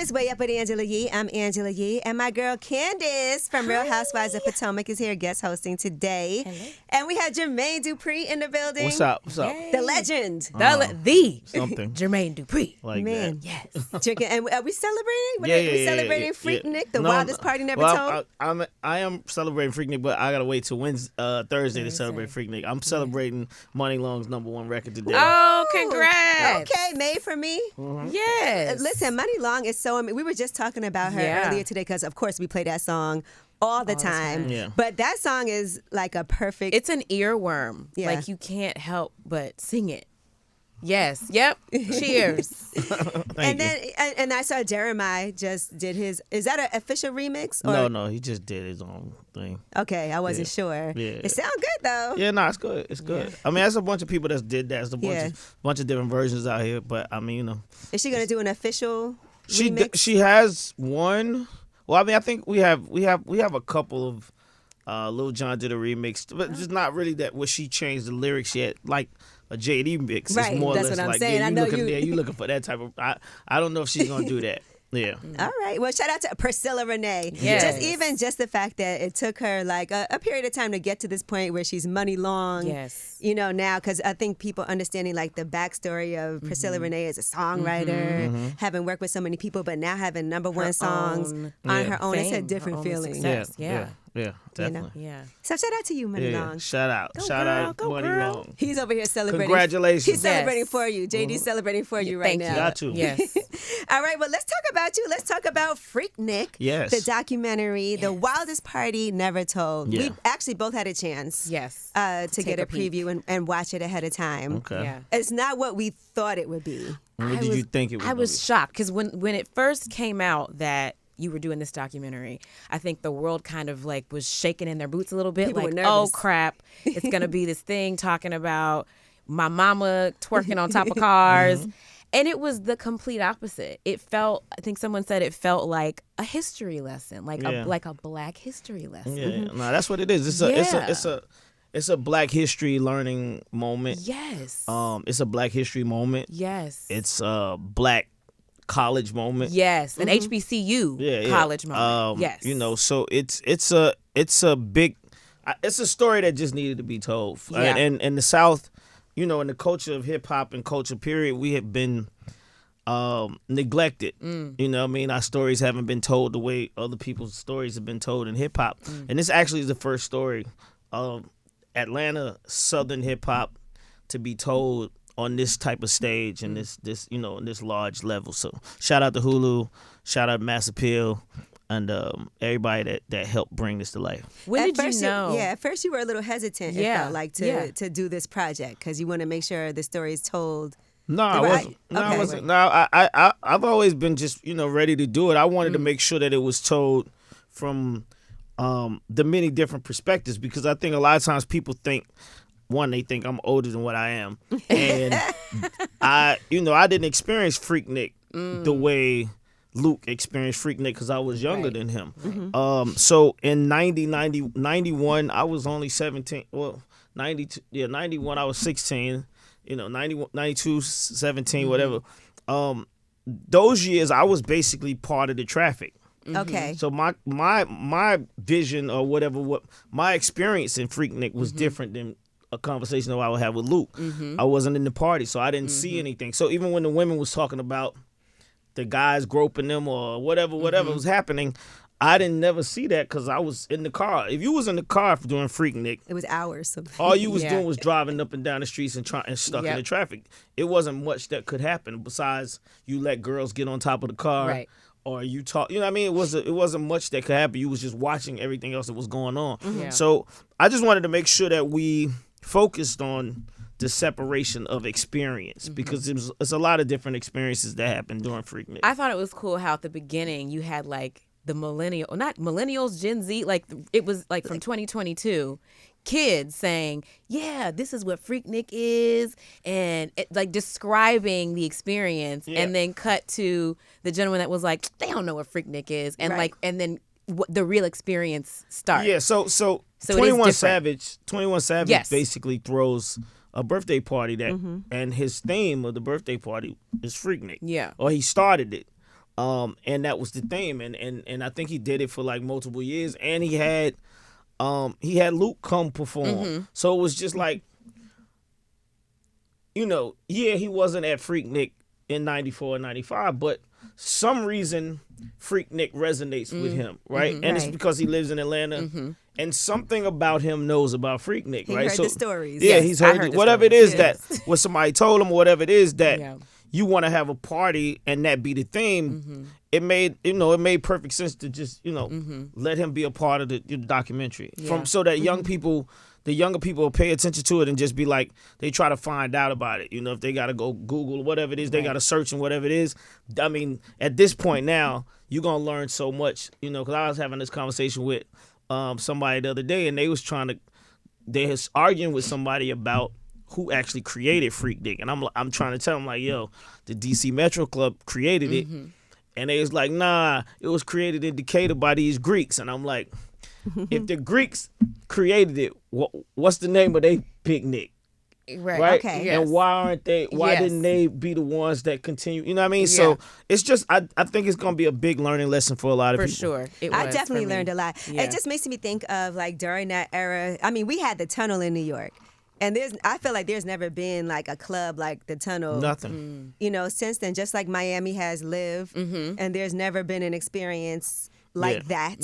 is Way Up with Angela Yee. I'm Angela Yee, and my girl Candace from Real Housewives of Potomac is here guest hosting today. Hello. And we have Jermaine Dupri in the building. What's up? What's up? The legend. The Something. Jermaine Dupri. Like Man, that. yes. Drinking, and are we celebrating? Yeah. Celebrating Freaknik, the No, wildest party never told? I am celebrating Freaknik, but I gotta wait till Thursday to celebrate Freaknik. I'm celebrating Money Long's #1 record today. Oh, congrats. Okay, made for me. Yes. Listen, Money Long is so amazing. We were just talking about her earlier today because, of course, we play that song all the time. Yeah. But that song is like a perfect... It's an earworm. Yeah. Like, you can't help but sing it. Yes. Yep. Cheers. And then I saw Jeremiah just did his... Is that an official remix? Or? No, he just did his own thing. Okay, I wasn't sure. Yeah. It sounds good, though. Yeah, no, it's good. It's good. Yeah. I mean, there's a bunch of people that did that. There's a bunch of different versions out here, but I mean, you know. Is she going to do an official remix? She has one. Well, I mean, I think we have a couple of Lil Jon did a remix, but just not really that where she changed the lyrics yet, like a JD mix. Right, it's more that's or less what I'm like, saying. Yeah, I know you looking for that type of. I don't know if she's gonna do that. Yeah. All right. Well, shout out to Priscilla Renee. Yes. Just the fact that it took her like a period of time to get to this point where she's Money Long. Yes. You know, now, because I think people understanding like the backstory of Priscilla Renee as a songwriter, having worked with so many people, but now having #1 songs on her own. It's a fame, different her own feeling. success. Yeah. Definitely. Yeah. So shout out to you, Money Yeah. Long. Shout out, Go Money girl. Long. He's over here celebrating. Congratulations. He's celebrating Yes. for you. JD's celebrating for you right Thank now. you. Got to. Yes. All right, well, let's talk about you. Let's talk about Freaknik. Yes. The documentary, The Wildest Party Never Told. Yeah. We actually both had a chance Yes. to Take get a a preview and watch it ahead of time. Okay. Yeah. It's not what we thought it would be. What did you think it was? I was shocked because when it first came out that you were doing this documentary, I think the world kind of like was shaking in their boots a little bit. People like, were nervous. oh crap, it's gonna be this thing talking about my mama twerking on top of cars. And it was the complete opposite. It felt, I think someone said it felt like a history lesson, like a Black history lesson. Yeah, no, that's what it is. It's a Black history learning moment. Yes. It's a Black history moment. Yes. It's a Black college moment. Yes, an HBCU college moment. Yes. You know, so it's a big, it's a story that just needed to be told. Yeah. And in the South, you know, in the culture of hip hop and culture period, we have been neglected. You know what I mean? Our stories haven't been told the way other people's stories have been told in hip hop. And this actually is the first story of Atlanta Southern hip hop to be told on this type of stage and this you know, on this large level. So shout out to Hulu, shout out Mass Appeal, and everybody that helped bring this to life. When did you know? At first you were a little hesitant. It felt like to do this project because you want to make sure the story is told. No, I wasn't. No, I wasn't. No, I've always been just, you know, ready to do it. I wanted to make sure that it was told from the many different perspectives, because I think a lot of times people think, one, they think I'm older than what I am, and I didn't experience Freaknik the way Luke experienced Freaknik because I was younger than him. So in 91, I was only 17. Well, 91, I was 16. You know, 91, 92, 17, whatever. Those years, I was basically part of the traffic. Okay. So my vision or whatever, what my experience in Freaknik was different than a conversation that I would have with Luke. I wasn't in the party, so I didn't see anything. So even when the women was talking about the guys groping them or whatever was happening, I didn't never see that because I was in the car. If you was in the car doing Freaknik, it was hours. all you was doing was driving up and down the streets and stuck in the traffic. It wasn't much that could happen besides you let girls get on top of the car. Right. Or you talk, you know what I mean? It wasn't much that could happen. You was just watching everything else that was going on. Yeah. So I just wanted to make sure that we focused on the separation of experience because it's a lot of different experiences that happened during Freaknik. I thought it was cool how at the beginning you had like the not millennials, Gen Z, like it was like from 2022. Kids saying, yeah, this is what Freaknik is, and like describing the experience, and then cut to the gentleman that was like, they don't know what Freaknik is, and and then the real experience starts. Yeah, so 21 Savage basically throws a birthday party that, and his theme of the birthday party is Freaknik. Yeah. Or he started it. And that was the theme, and I think he did it for like multiple years, and he had Luke come perform, so it was just like, he wasn't at Freaknik in 94 and 95, but some reason Freaknik resonates with him, right? And it's because he lives in Atlanta, and something about him knows about Freaknik, he right? heard the stories. Yeah, Yes, he's I heard the whatever stories. it is that what somebody told him, or whatever it is that you want to have a party and that be the theme. It made perfect sense to just let him be a part of the documentary, so that the younger people will pay attention to it and just be like, they try to find out about it. If they got to go Google whatever it is, they got to search and whatever it is. I mean, at this point now, you're going to learn so much, because I was having this conversation with somebody the other day, and they was arguing with somebody about who actually created Freaknik. And I'm trying to tell them, like, yo, the DC Metro Club created it. And they was like, nah, it was created in Decatur by these Greeks. And I'm like, if the Greeks created it, what's the name of their picnic? Right. Okay. Yes. And why didn't they be the ones that continue? You know what I mean? Yeah. So it's just, I think it's going to be a big learning lesson for a lot of people. For sure. I definitely learned a lot. Yeah. It just makes me think of like during that era. I mean, we had the Tunnel in New York. And I feel like there's never been like a club like the Tunnel. Nothing. Since then, just like Miami has Live, and there's never been an experience like that.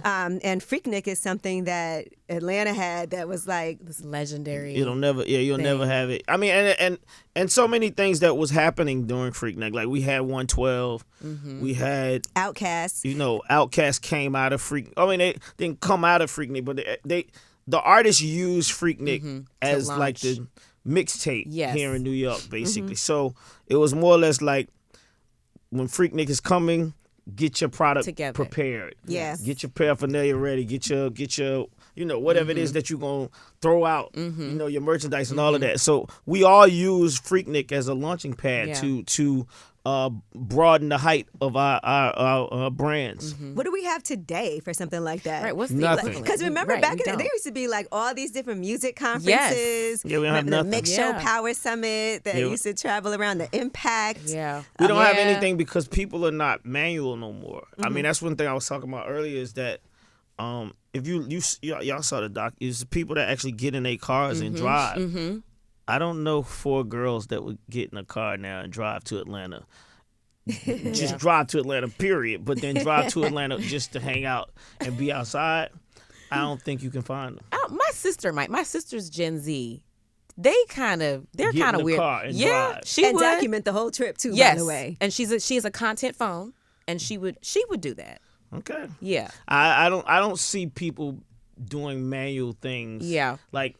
And Freaknik is something that Atlanta had that was like this legendary. You'll never have it. I mean, and so many things that was happening during Freaknik. Like we had 112, we had Outkast. Outkast came out of Freak. I mean, they didn't come out of Freaknik, but the artists used Freaknik as like the mixtape here in New York, basically. So it was more or less like, when Freaknik is coming, get your product prepared. Yeah. Get your paraphernalia ready. Get your whatever it is that you're going to throw out, your merchandise and all of that. So we all use Freaknik as a launching pad to broaden the height of our brands. What do we have today for something like that? Right, what's nothing? Because remember back in the day, there used to be like all these different music conferences. Yeah, we don't have the nothing. Mix Show Power Summit that used to travel around, the Impact. Yeah. We don't have anything because people are not manual no more. I mean, that's one thing I was talking about earlier is that if y'all saw the doc, it's the people that actually get in their cars and drive. I don't know 4 girls that would get in a car now and drive to Atlanta. Just drive to Atlanta, period. But then drive to Atlanta just to hang out and be outside. I don't think you can find them. My sister's Gen Z. They're kind of weird. Car and drive. And document the whole trip too. By the way, and she has a content phone, and she would do that. Okay. Yeah. I don't see people doing manual things. Yeah. Like,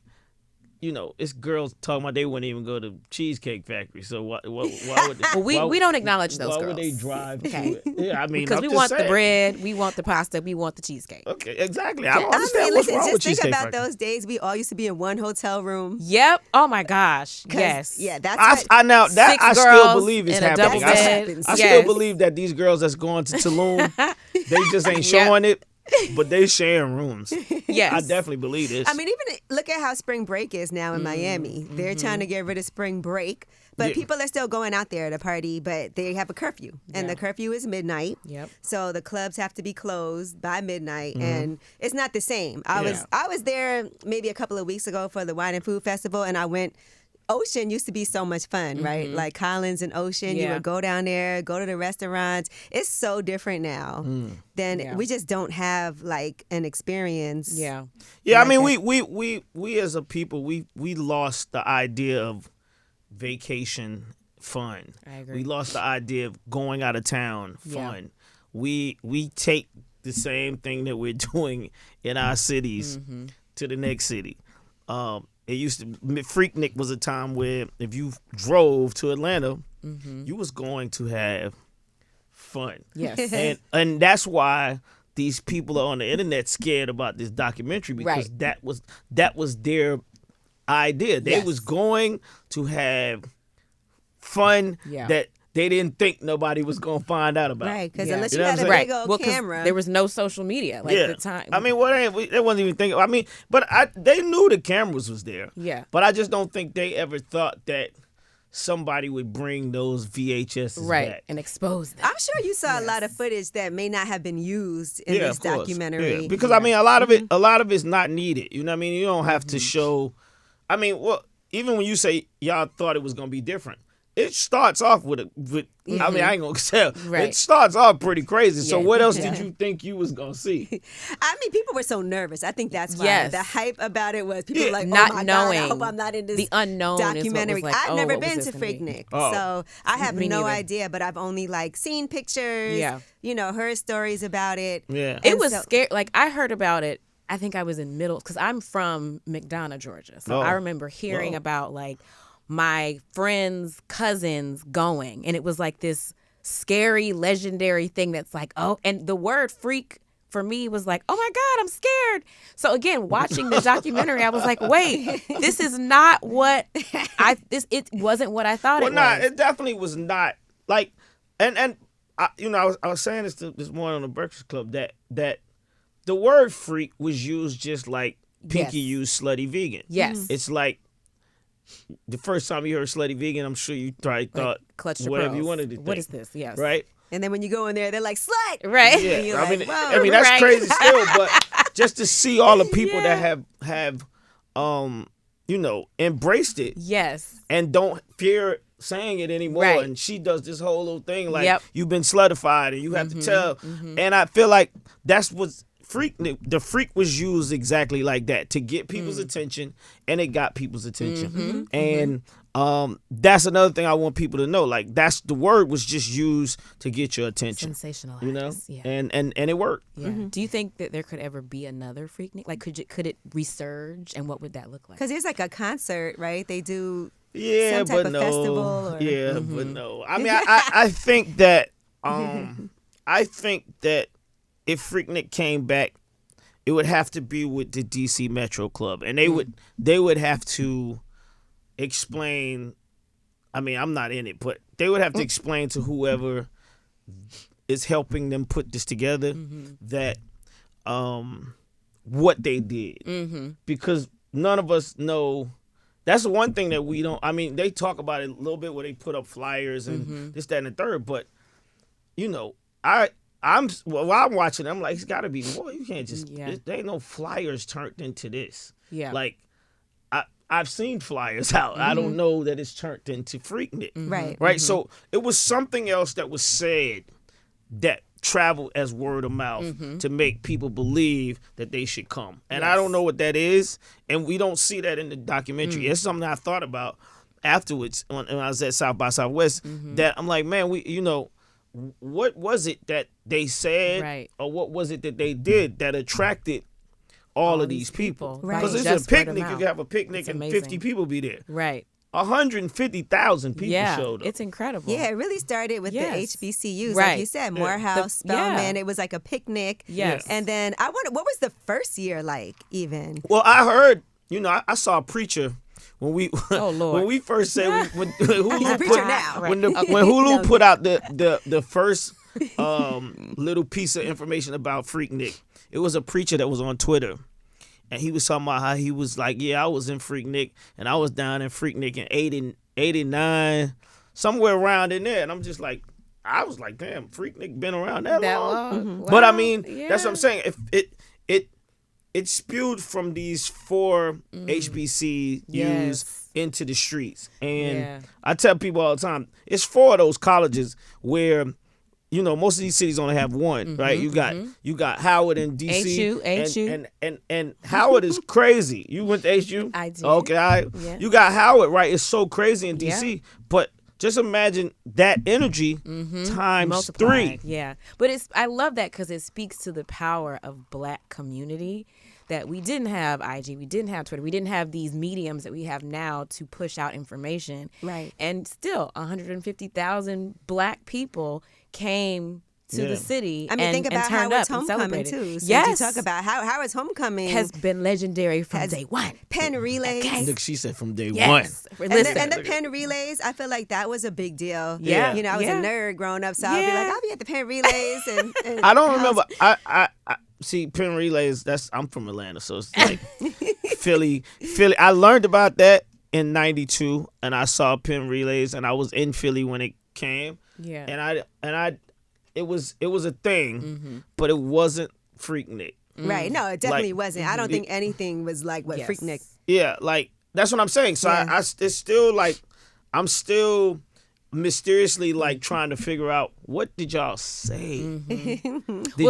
it's girls talking about they wouldn't even go to Cheesecake Factory. So why would they? Well, we don't acknowledge those girls. Why would they drive to it? Yeah, I mean, because we want the bread, we want the pasta, we want the cheesecake. Okay, exactly. I don't understand what's wrong with Cheesecake Think about Factory. those days we all used to be in one hotel room. Yep. Oh my gosh. Yes. Yeah, that's I still believe it's happening. I still Yes. believe that these girls that's going to Tulum, they just ain't showing it. But they sharing rooms. Yes. I definitely believe this. I mean, even look at how spring break is now in Miami. They're trying to get rid of spring break, but people are still going out there to party, but they have a curfew. And the curfew is midnight. Yep. So the clubs have to be closed by midnight, and it's not the same. I was there maybe a couple of weeks ago for the Wine and Food Festival, and I went. Ocean used to be so much fun, right? Like Collins and Ocean, you would go down there, go to the restaurants. It's so different now. Then we just don't have like an experience. Yeah. Yeah, I mean, we as a people, we lost the idea of vacation fun. I agree. We lost the idea of going out of town fun. We take the same thing that we're doing in our cities to the next city. It used to Freaknik was a time where if you drove to Atlanta, you was going to have fun. Yes. and that's why these people are on the internet scared about this documentary because that was their idea. They was going to have fun that they didn't think nobody was going to find out about. Right, because unless you had a big old camera. There was no social media like the time. I mean, they wasn't even thinking. I mean, but they knew the cameras was there. Yeah. But I just don't think they ever thought that somebody would bring those VHSs back and expose them. I'm sure you saw a lot of footage that may not have been used in this documentary. Yeah. Because I mean, a lot of it's not needed. You know what I mean? You don't have to show. I mean, well, even when you say y'all thought it was gonna be different, it starts off with I mean, I ain't gonna tell. Right. It starts off pretty crazy. So what else did you think you was gonna see? I mean, people were so nervous. I think that's why the hype about it was people were like, not oh my knowing. God, I hope I'm not in this the unknown documentary. Like, I've never been to Freaknik, so I have no idea. But I've only seen pictures. You know, heard stories about it. Yeah, it was scary. Like I heard about it. I think I was in middle because I'm from McDonough, Georgia. So I remember hearing about my friends' cousins going, and it was like this scary, legendary thing that's like, oh, and the word freak for me was like, oh my God, I'm scared. So again, watching the documentary, I was like, wait, this is not what it wasn't what I thought it was. Well, it definitely was not. Like, and I, you know, I was saying this morning on the Breakfast Club that the word freak was used just like Pinky used slutty vegan. Yes. It's like, the first time you heard slutty vegan, I'm sure you probably thought whatever you wanted to think. What is this? Yes. Right? And then when you go in there, they're like, slut! Right. Yeah. I mean, that's crazy still, but just to see all the people that have you know, embraced it. Yes. And don't fear saying it anymore. Right. And she does this whole little thing like you've been slutified and you have to tell. And I feel like that's what's the freak was used exactly like that to get people's attention, and it got people's attention. And that's another thing I want people to know. Like the word was just used to get your attention. Sensationalized. You know? And it worked. Yeah. Do you think that there could ever be another Freaknik? Like could it resurge, and what would that look like? Because there's like a concert, right? They do some type of no. festival. Or... Yeah, but no. I mean, I think that if Freaknik came back, it would have to be with the DC Metro Club, and they would have to explain. I mean, I'm not in it, but they would have to explain to whoever is helping them put this together that what they did, because none of us know. That's the one thing that we don't. I mean, they talk about it a little bit where they put up flyers and this, that, and the third, but you know, while I'm watching, I'm like, it's got to be more. You can't just. There ain't no flyers turned into this. Yeah. Like, I've seen flyers out. I don't know that it's turned into Freaknik. Right. So it was something else that was said that traveled as word of mouth to make people believe that they should come. And I don't know what that is, and we don't see that in the documentary. It's something I thought about afterwards when I was at South by Southwest. That I'm like, man, what was it that they said, or what was it that they did that attracted all of these people? Because it's a picnic. You can have a picnic and 50 people be there. Right. 150,000 people showed up. It's incredible. Yeah, it really started with the HBCUs. Like you said, Morehouse, Spelman. It was like a picnic. Yes. And then I wonder, what was the first year like even? Well, I heard, you know, I saw a preacher when we when we first said when Hulu put out the first little piece of information about Freaknik, it was a preacher that was on Twitter, and he was talking about how he was like, I was in Freaknik, and I was down in Freaknik in 89, somewhere around in there, and I'm just like, I was like, damn, Freaknik been around that long. Wow. But I mean, that's what I'm saying. If it spewed from these 4 HBCUs into the streets. And I tell people all the time, it's 4 of those colleges where, you know, most of these cities only have one, right? You got Howard in DC. HU. And Howard is crazy. You went to HU? I did. Okay, you got Howard, right? It's so crazy in DC. But just imagine that energy times multiplied. 3. Yeah. But I love that because it speaks to the power of Black community, that we didn't have IG, we didn't have Twitter, we didn't have these mediums that we have now to push out information. Right. And still, 150,000 Black people came to the city. I mean, think about Howard's homecoming too. So you talk about Howard's homecoming has been legendary from day one. Pen relays. Okay. Look, she said from day one. And the pen relays, I feel like that was a big deal. Yeah. You know, I was a nerd growing up, so I'd be like, I'll be at the pen relays. And I don't remember. I see pen relays. I'm from Atlanta, so it's like Philly. I learned about that in '92, and I saw Penn Relays, and I was in Philly when it came. Yeah. And I, it was a thing, but it wasn't Freaknik. Right. No, it definitely wasn't. I don't think anything was like what Freaknik. Yeah, like that's what I'm saying. So it's still like I'm still mysteriously like trying to figure out what did y'all say.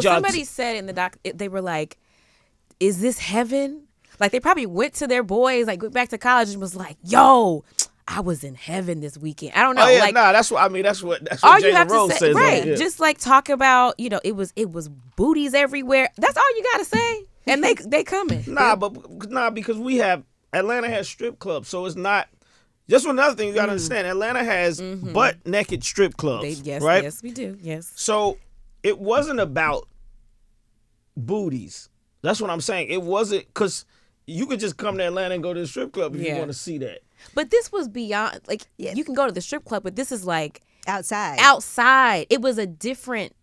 Somebody said in the doc, they were like, "Is this heaven?" Like they probably went to their boys, like went back to college and was like, "Yo, I was in heaven this weekend." I don't know. Oh, yeah, like, that's what all you Jalen have Rose to say, says. right? Yeah. Just like talk about, it was booties everywhere. That's all you gotta say, and they coming. Because Atlanta has strip clubs, so it's not. Just another thing you gotta understand: Atlanta has butt naked strip clubs. Right? Yes, we do. Yes. So it wasn't about booties. That's what I'm saying. It wasn't because you could just come to Atlanta and go to the strip club if you want to see that. But this was beyond, like, you can go to the strip club, but this is like outside. It was a different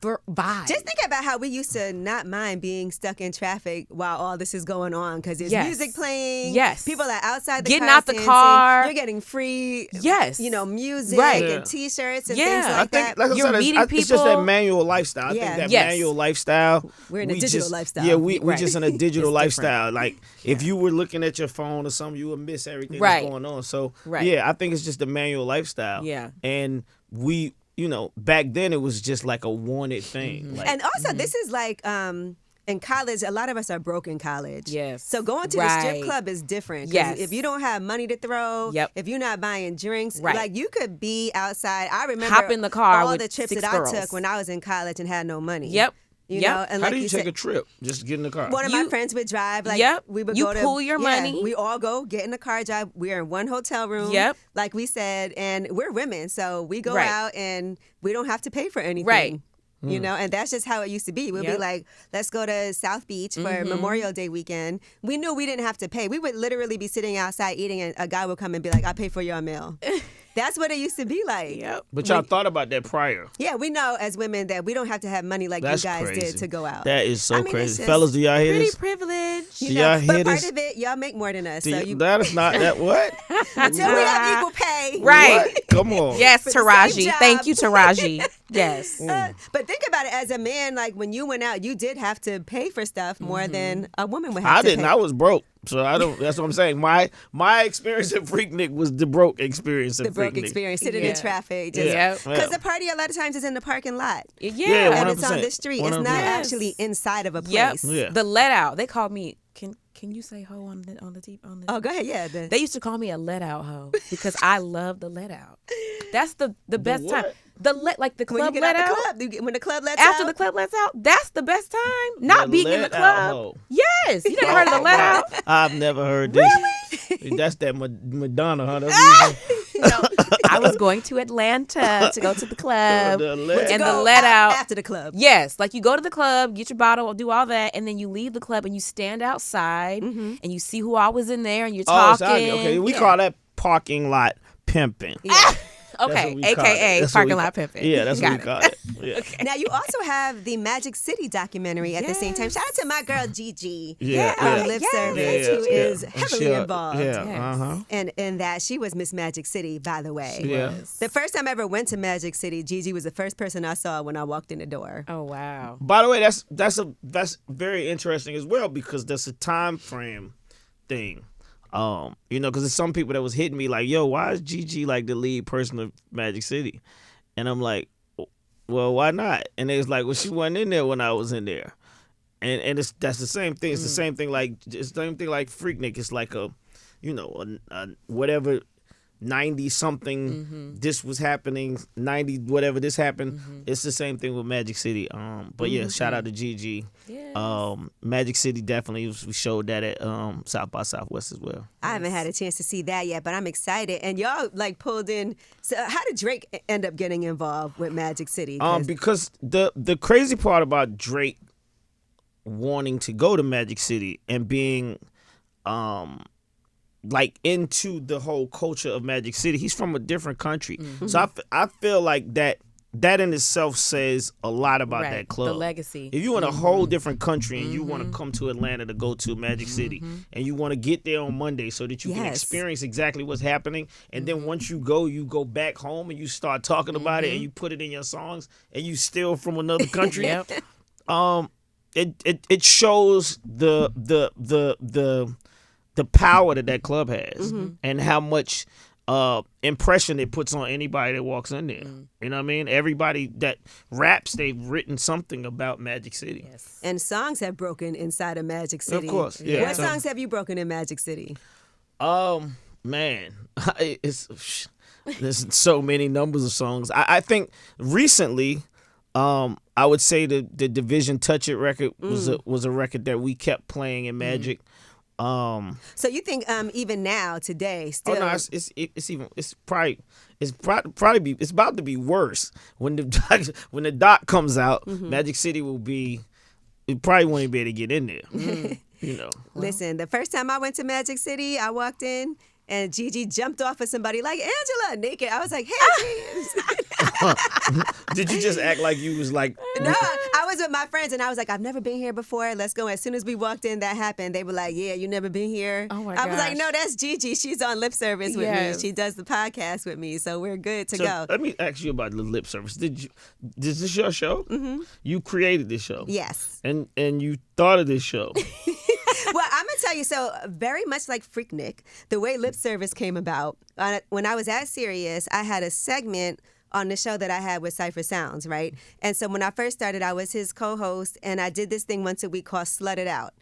vibe. Just think about how we used to not mind being stuck in traffic while all this is going on because there's music playing. Yes. People are outside the getting car out the dancing. car. You're getting free. Yes. Music and T-shirts and things like that. Like You're I said, meeting people. It's just that manual lifestyle. I think that manual lifestyle. We're in a digital lifestyle. Yeah, we're just in a digital lifestyle. Like if you were looking at your phone or something, you would miss everything that's going on. So I think it's just the manual lifestyle. Yeah. And we. Back then it was just like a wanted thing. Like, and also, this is like in college, a lot of us are broke in college. Yes. So going to the strip club is different. Yes. If you don't have money to throw, if you're not buying drinks, like you could be outside. I remember hop in the car all with the trips 6 that girls. I took when I was in college and had no money. Yep. You know, and how like do you take a trip? Just get in the car. One of my friends would drive. Like we would go to pool your money. We all go get in the car, drive. We're in one hotel room. Yep. Like we said, and we're women, so we go out and we don't have to pay for anything. Right. And that's just how it used to be. We'd be like, let's go to South Beach for Memorial Day weekend. We knew we didn't have to pay. We would literally be sitting outside eating, and a guy would come and be like, I'll pay for your meal. That's what it used to be like. Yep. But y'all thought about that prior. Yeah, we know as women that we don't have to have money like you guys crazy. did to go out. That is so crazy. Fellas, do y'all hear this? Pretty privileged. Do y'all hear but this? part of it, y'all make more than us. That is not that what? Until we have equal pay. Right. What? Come on. Yes, Taraji. Thank you, Taraji. Yes. But think about it. As a man, like when you went out, you did have to pay for stuff more than a woman would have to pay. I didn't. I was broke. So I don't. That's what I'm saying. My experience at Freaknik was the broke experience. The broke experience, sitting in traffic, because the party a lot of times is in the parking lot. Yeah, and it's on the street. 100%. It's not actually inside of a place. Yep. The let out. They called me. Can you say hoe on the TV? Oh, go ahead. Yeah. They used to call me a let out hoe because I love the let out. That's the best time. Like the club let out. When the club lets after out. the club lets out, that's the best time. Not being in the club. Yes, you never heard of the let out? I've never heard this. Really? That's that Madonna, huh? No, I was going to Atlanta to go to the club and the let out after the club. Yes, like you go to the club, get your bottle, do all that, and then you leave the club and you stand outside and you see who all was in there and you're talking. Okay, we call that parking lot pimping. Yeah. Okay, AKA parking lot pimping. Yeah, that's what we call it. Yeah. Okay. Now you also have the Magic City documentary at the same time. Shout out to my girl Gigi, Lip Service, who is heavily involved. And in that, she was Miss Magic City, by the way. The first time I ever went to Magic City, Gigi was the first person I saw when I walked in the door. Oh wow! By the way, that's very interesting as well because that's a time frame thing. Because there's some people that was hitting me like, yo, why is Gigi like the lead person of Magic City? And I'm like, well, why not? And they was like, well, she wasn't in there when I was in there. And that's the same thing. It's the same thing like Freaknik. It's like a whatever 90 something this was happening, 90 whatever this happened. It's the same thing with Magic City. But yeah, shout out to Gigi. Yes. Magic City definitely we showed that at South by Southwest as well. I haven't had a chance to see that yet, but I'm excited. And y'all like pulled in. So how did Drake end up getting involved with Magic City? Because the crazy part about Drake wanting to go to Magic City and being like into the whole culture of Magic City. He's from a different country. So I feel like that that in itself says a lot about that club. The legacy. If you in a whole different country and you want to come to Atlanta to go to Magic City and you want to get there on Monday so that you can experience exactly what's happening, and then once you go back home and you start talking about it and you put it in your songs and you steal from another country. It shows the power that club has and how much impression it puts on anybody that walks in there. You know what I mean? Everybody that raps, they've written something about Magic City. Yes. And songs have broken inside of Magic City. Of course, yeah. What songs have you broken in Magic City? Man, there's so many numbers of songs. I think recently, I would say the Division Touch It record was a record that we kept playing in Magic. So you think even now today still? Oh no, it's about to be worse when the doc comes out. Magic City it probably won't even be able to get in there. You know. Listen, the first time I went to Magic City, I walked in and Gigi jumped off of somebody like Angela naked. I was like, hey. Did you just act like you was like? No, I was with my friends and I was like, I've never been here before. Let's go. As soon as we walked in, that happened. They were like, yeah, you never been here. Oh my I was like, gosh. no, that's Gigi. She's on lip service with me. She does the podcast with me, so we're good to go. Let me ask you about the lip service. Is this your show? You created this show. Yes. And you thought of this show. Well, I'm going to tell you, so very much like Freaknik, the way lip service came about, when I was at Sirius, I had a segment on the show that I had with Cypher Sounds, right? And so when I first started, I was his co-host, and I did this thing once a week called Slut It Out.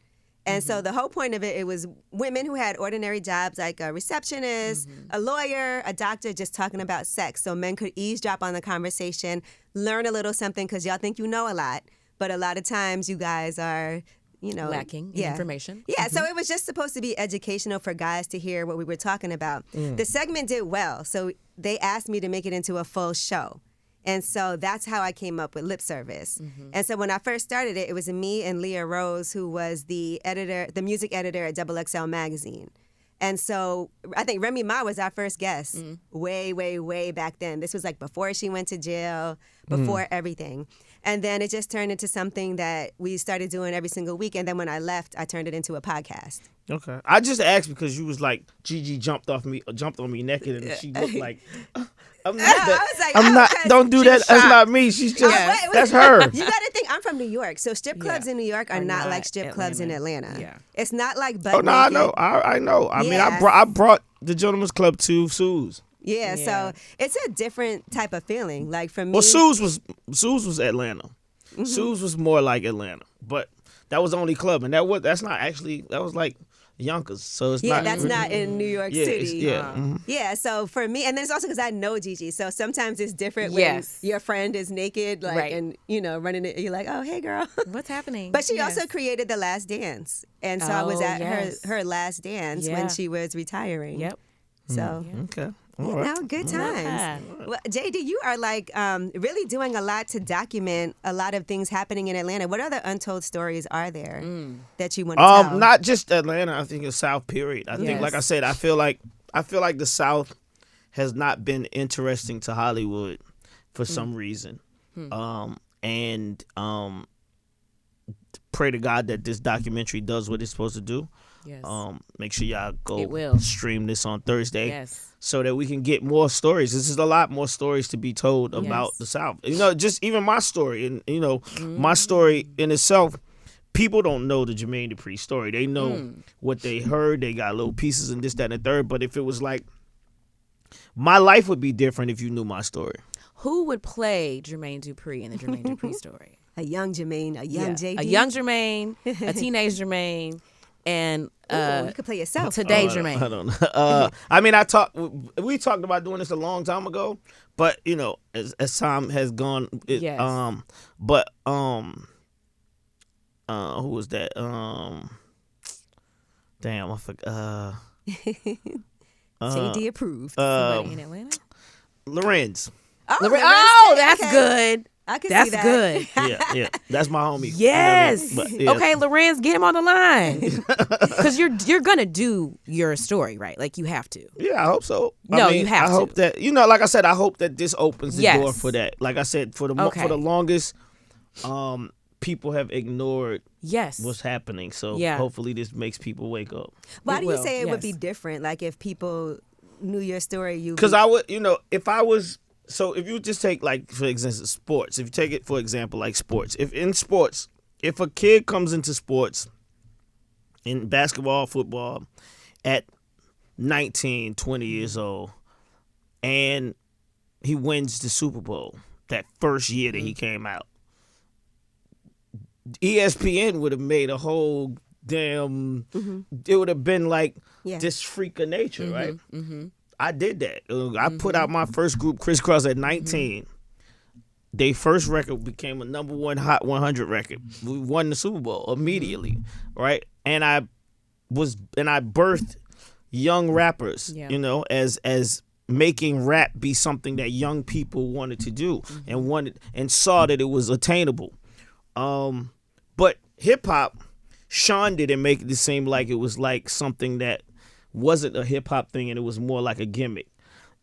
And so the whole point of it was women who had ordinary jobs like a receptionist, a lawyer, a doctor, just talking about sex. So men could eavesdrop on the conversation, learn a little something because y'all think you know a lot. But a lot of times you guys are, lacking in information. Yeah, so it was just supposed to be educational for guys to hear what we were talking about. The segment did well, so they asked me to make it into a full show. And so that's how I came up with lip service. And so when I first started it, it was me and Leah Rose, who was the music editor at Double XL magazine. And so I think Remy Ma was our first guest way, way, way back then. This was like before she went to jail, before everything. And then it just turned into something that we started doing every single week. And then when I left, I turned it into a podcast. Okay. I just asked because you was like, Gigi jumped on me naked and she looked like... Don't do that. That's not me. She's just, that's her. You got to think, I'm from New York. So strip clubs in New York are not like strip clubs in Atlanta. Yeah. It's not like butt naked. I know. I know. I mean, I brought the Gentleman's Club to Sue's. Yeah, so it's a different type of feeling. Like for me. Well, Sue's was Atlanta. Sue's was more like Atlanta. But that was the only club. And that was like Yonkers, so it's not. Yeah, that's not in New York City. Yeah. Yeah, so for me, and then it's also because I know Gigi, so sometimes it's different when your friend is naked, and running it. You're like, oh, hey, girl, what's happening? But she also created The Last Dance, and so I was at her last dance when she was retiring. Yep. So okay. Good times. Well, JD, you are like really doing a lot to document a lot of things happening in Atlanta. What other untold stories are there that you want to tell? Not just Atlanta. I think the South. Period. I think, like I said, I feel like the South has not been interesting to Hollywood for some reason, and pray to God that this documentary does what it's supposed to do. Yes. Make sure y'all go stream this on Thursday. Yes. So that we can get more stories. This is a lot more stories to be told about the South. Just even my story, and my story in itself. People don't know the Jermaine Dupri story. They know what they heard. They got little pieces and this, that, and the third. But if it was like, my life would be different if you knew my story. Who would play Jermaine Dupri in the Jermaine Dupri story? A young Jermaine, a young JD. A young Jermaine, a teenage Jermaine. And you could play yourself today, Jermaine. I don't know. I mean, we talked about doing this a long time ago, but as time has gone, but who was that? Damn, I forgot. JD approved. Somebody in Atlanta. Larenz. Oh, that's good. I can That's see that. good. Yeah. That's my homie. Yes. You know what I mean? But, yeah. Okay, Larenz, get him on the line. Because you're gonna do your story, right? Like you have to. Yeah, I hope so. No, you have I hope to. that like I said, I hope that this opens the Yes. door for that. Like I said, for the longest, people have ignored what's happening. So hopefully this makes people wake up. Why do you say it would be different? Like if people knew your story, because I would, if I was. So if you just take, like, for example, sports. If you take it, for example, like sports. If a kid comes into sports, in basketball, football, at 19, 20 years old, and he wins the Super Bowl that first year that he came out, ESPN would have made a whole damn, it would have been like this freak of nature, right? Mm-hmm. I did that. I put out my first group, Crisscross, at 19. Their first record became a number one Hot 100 record. We won the Super Bowl immediately, right? And I birthed young rappers, as making rap be something that young people wanted to do and saw that it was attainable. But hip hop shunned it and make it seem like it was like something that wasn't a hip hop thing, and it was more like a gimmick.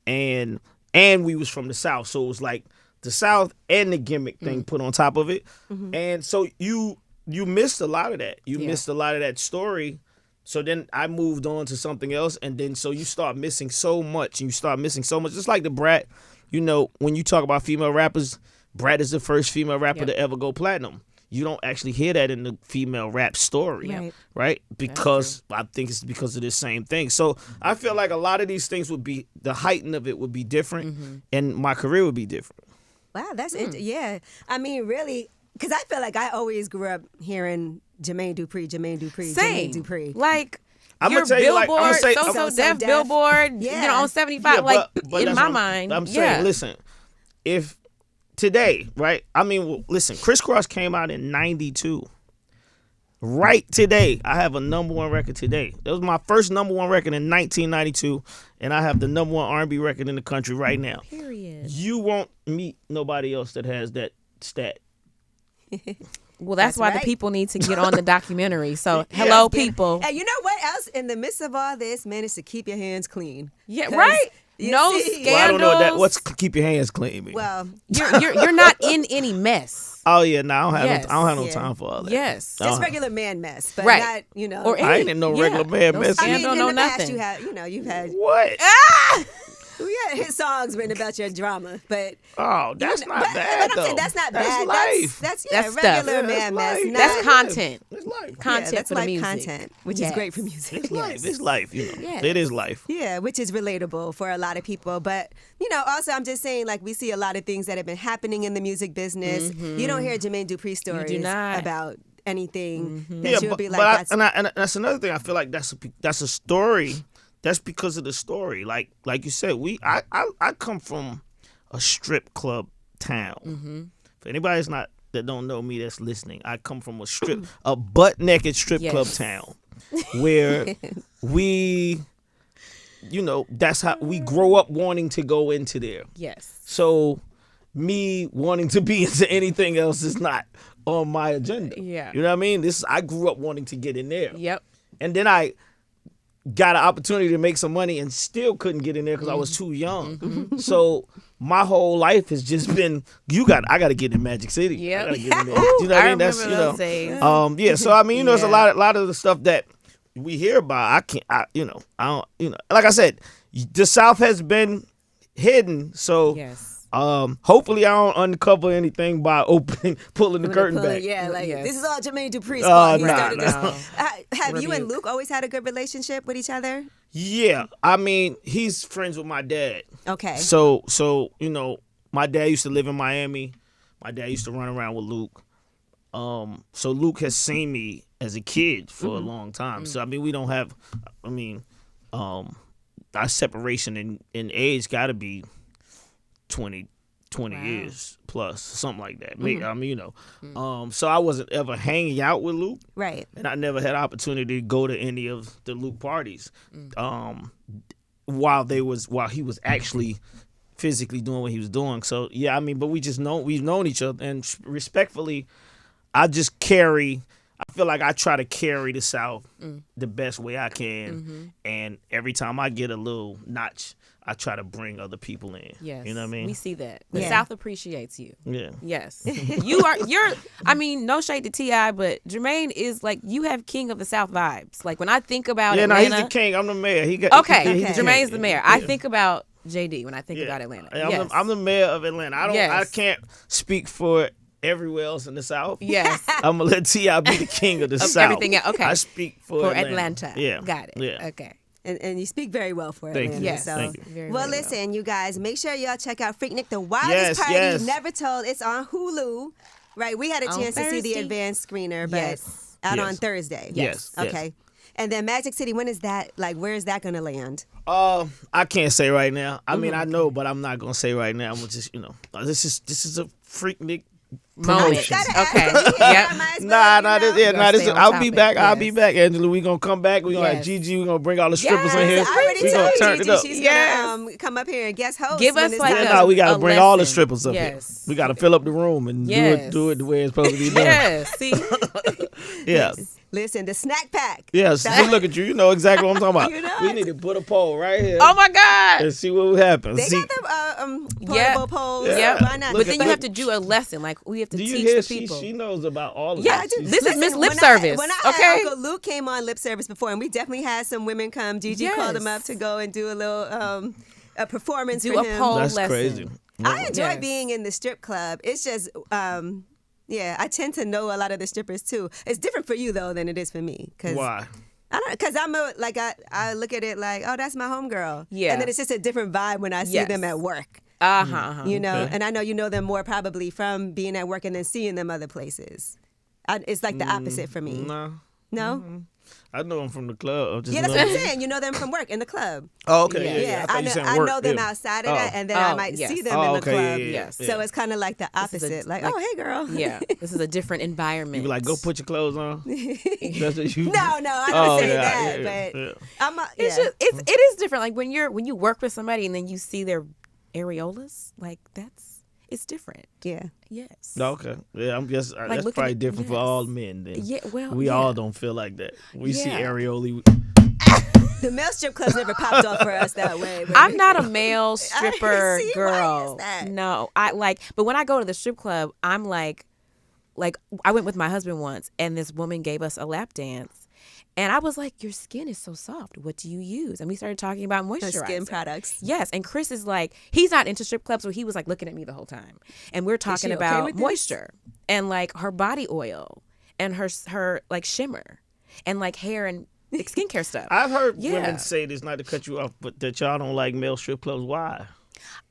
And we was from the South, so it was like the South and the gimmick thing put on top of it. And so you missed a lot of that. You missed a lot of that story. So then I moved on to something else, and then so you start missing so much, and you start missing so much. Just like the Brat, when you talk about female rappers, Brat is the first female rapper to ever go platinum. You don't actually hear that in the female rap story, right? Because I think it's because of this same thing. So I feel like a lot of these things the heighten of it would be different, and my career would be different. Wow, that's yeah. I mean, really, because I feel like I always grew up hearing Jermaine Dupri, Same. Jermaine Dupri. Like, I'm your gonna tell you, Billboard, like, so deaf Billboard, on 75, but in my mind, I'm saying, listen, if today, right? I mean, listen, Crisscross came out in 92. Right today, I have a number one record today. That was my first number one record in 1992, and I have the number one R&B record in the country right now. Period. You won't meet nobody else that has that stat. Well, that's why the people need to get on the documentary. So, hello, people. And you know what else? In the midst of all this, manage to keep your hands clean. Yeah, right. No scandals. Well, I don't know what that. What's keep your hands clean mean? Well, you're not in any mess. Oh yeah, no, I don't have no time for all that. Yes, just regular man mess, but not Or I ain't in no regular man mess. I mean, in the nothing. past, you've had what? We had hit songs written about your drama, but that's not bad but though. I'm saying that's not that's bad. Life. That's stuff. regular man mess. That's content. It's life. Content that's for the like music. content, which is great for music. It's life. It's life. Yes. It is life. Yeah, which is relatable for a lot of people. But, also I'm just saying, like, we see a lot of things that have been happening in the music business. You don't hear Jermaine Dupri stories about anything that you'll be like, and that's another thing. I feel like that's a story. That's because of the story. Like you said, I come from a strip club town. For anybody that don't know me that's listening, I come from a butt naked strip club town where we, that's how we grow up wanting to go into there. Yes. So me wanting to be into anything else is not on my agenda. Yeah. You know what I mean? I grew up wanting to get in there. Yep. And then I got an opportunity to make some money and still couldn't get in there because I was too young. So my whole life has just been, I got to get in Magic City. Yeah. I got to get in there. You know what I mean? That's, those days. So I mean, there's a lot of the stuff that we hear about. I don't, like I said, the South has been hidden. So hopefully I don't uncover anything by pulling the curtain back. Yeah, this is all Jermaine Dupri's fault. Have you and Luke always had a good relationship with each other? Yeah, I mean, he's friends with my dad. Okay. So my dad used to live in Miami. My dad used to run around with Luke. So Luke has seen me as a kid for a long time. So I mean, we don't have. I mean, our separation in age got to be 20 years plus, something like that. I mean, so I wasn't ever hanging out with Luke. Right. And I never had opportunity to go to any of the Luke parties while he was actually physically doing what he was doing. So yeah, I mean, but we've known each other, and respectfully, I feel like I try to carry the South the best way I can, and every time I get a little notch, I try to bring other people in. Yes. You know what I mean? We see that. The South appreciates you. Yeah. Yes. I mean, no shade to T.I., but Jermaine is like, you have King of the South vibes. Like, when I think about Atlanta. Yeah, no, he's the king. I'm the mayor. Jermaine's the mayor. I think about JD when I think about Atlanta. I'm the mayor of Atlanta. I can't speak for everywhere else in the South. Yes. I'm going to let T.I. be the king of the South. Everything else. Okay. I speak for Atlanta. Yeah. Got it. Yeah. Okay. And you speak very well for Atlanta. Yes. So. Thank you. Very, well, very listen, you guys, make sure y'all check out Freaknik, the wildest party you never told. It's on Hulu. Right, we had a chance to see the advanced screener, but out on Thursday. Yes. Okay. Yes. And then Magic City, when is that? Like, where is that going to land? I can't say right now. I mean, I know, but I'm not going to say right now. I'm gonna just, this is a Freaknik moment. Okay. I'll be back. I'll be back, Angela. We gonna come back. We gonna have Gigi. We gonna bring all the strippers in here. We gonna turn Gigi it up. She's gonna come up here and guest host. Give us we gotta bring all the strippers up here. Yes. We gotta fill up the room and do it the way it's supposed to be done. Yes. See. Yeah. Listen, the snack pack. Yes. Look at you. You know exactly what I'm talking about. You know we need to put a poll right here. Oh my God. And see what happens. They got the portable polls. Yeah. Why not? But then you have to do a lesson. Like, we have to teach the people. She knows about all of that. Yeah, this is Miss Lip Service. When I had Uncle Luke came on Lip Service before, and we definitely had some women come. Gigi called them up to go and do a little a performance for him. Do a pole lesson. That's crazy. I enjoy being in the strip club. It's just, I tend to know a lot of the strippers too. It's different for you though than it is for me. Why? I don't, because I look at it like, oh, that's my homegirl. Yeah. And then it's just a different vibe when I see them at work. You know, and I know you know them more probably from being at work and then seeing them other places. It's like the opposite for me. No? Mm-hmm. I know them from the club. That's what I'm saying. You know them from work in the club. Oh, okay. Yeah. I know them outside of that, and then I might see them in the club. Yes. So it's kind of like the opposite. Like, oh, hey, girl. Yeah. This is a different environment. You be like, go put your clothes on. That's what you. No, I don't say that. But it is different. Like when you work with somebody and then you see their areolas, like it's different. Yeah. Yes. Okay. Yeah, I'm guess that's probably different for all men then. Yeah. Well, we all don't feel like that. We see areola. The male strip clubs never popped off for us that way. But I'm not a male stripper girl. Why is that? No, but when I go to the strip club, I'm like I went with my husband once, and this woman gave us a lap dance. And I was like, your skin is so soft. What do you use? And we started talking about moisturizer. Skin products. Yes. And Chris is like, he's not into strip clubs, so he was like looking at me the whole time. And we're talking about moisture and like her body oil and her like shimmer and like hair and skincare stuff. I've heard women say this, not to cut you off, but that y'all don't like male strip clubs. Why?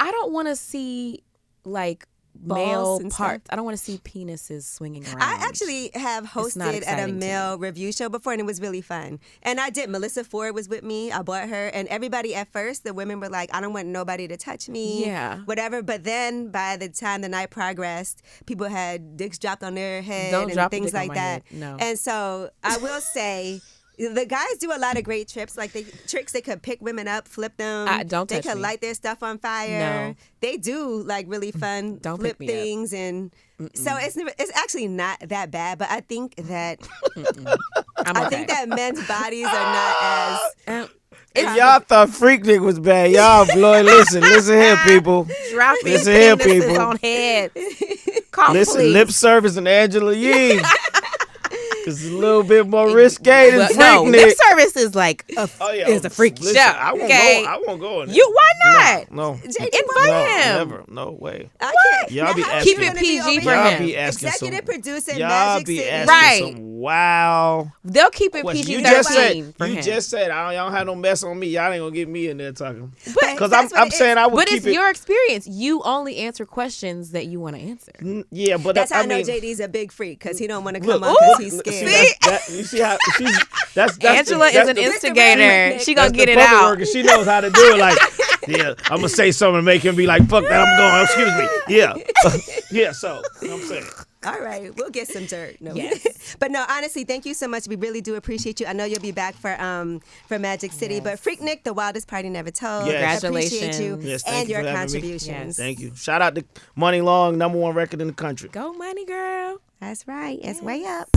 I don't want to see like balls male parts. I don't want to see penises swinging around. I actually have hosted at a male review show before, and it was really fun. And I did. Melissa Ford was with me. I bought her, and everybody at first, the women were like, I don't want nobody to touch me, whatever. But then by the time the night progressed, people had dicks dropped on their head and things like that. No. And so I will say, the guys do a lot of great tricks. Like tricks, they could pick women up, flip them. They could light their stuff on fire. No. They do like really fun flip things, and so it's actually not that bad. But I think that I think that men's bodies are not as. If y'all thought Freaknik was bad, y'all blow. Listen here, people. Listen here, people. On head. Listen, Lip Service and Angela Yee. It's a little bit more risque than Freaknik. No, Lip Service is like is a freak show. I won't go in there. Why not? No. Invite him. Never. No way. I can't. Y'all be asking. Keep it PG for y'all him. Be asking Executive producer y'all Magic be City. asking some wow. They'll keep it PG-13 for him. You just said I don't have no mess on me. Y'all ain't gonna get me in there talking. Because I'm saying I would But keep it's your experience. You only answer questions that you want to answer. Yeah, but that's how I know JD's a big freak, because he don't want to come on because he's scared. You see how she's that's Angela is an instigator. She gonna get it out. She knows how to do it. Like Yeah, I'm gonna say something to make him be like, "Fuck that, I'm going." Excuse me. Yeah, yeah. So, you know what I'm saying. All right, we'll get some dirt. No. Yes. But no, honestly, thank you so much. We really do appreciate you. I know you'll be back for Magic City. Yes. But Freaknik, the wildest party never told. Yes. Congratulations. Appreciate you and your contributions. Yes. Thank you. Shout out to Money Long, #1 record in the country. Go Money, girl. That's right. It's way up.